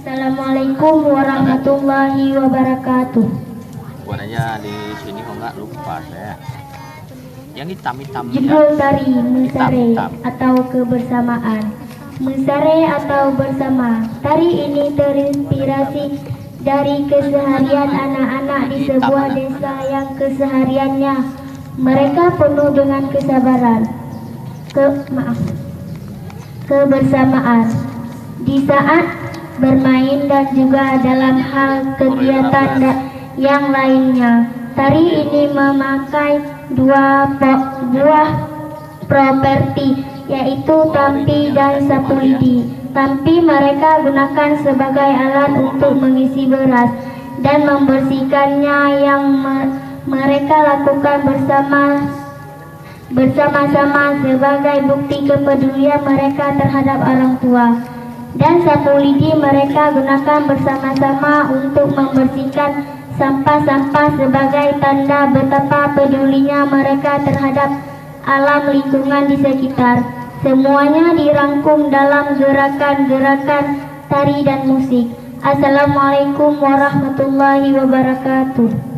Assalamualaikum warahmatullahi wabarakatuh. Buat aja di sini kok nggak lupa saya. Yang hitam-hitam. Judul tari Musare Hitam. atau kebersamaan. Musare atau bersama. Tari ini terinspirasi dari keseharian anak-anak di sebuah desa yang kesehariannya mereka penuh dengan kesabaran, kebersamaan di saat bermain dan juga dalam hal kegiatan yang lainnya. Tari ini memakai dua buah properti, yaitu tampi dan sapu lidi. Tampi mereka gunakan sebagai alat untuk mengisi beras dan membersihkannya yang mereka lakukan bersama-sama sebagai bukti kepedulian mereka terhadap orang tua. Dan sapu lidi mereka gunakan bersama-sama untuk membersihkan sampah-sampah sebagai tanda betapa pedulinya mereka terhadap alam lingkungan di sekitar. Semuanya dirangkum dalam gerakan-gerakan tari dan musik. Assalamualaikum warahmatullahi wabarakatuh.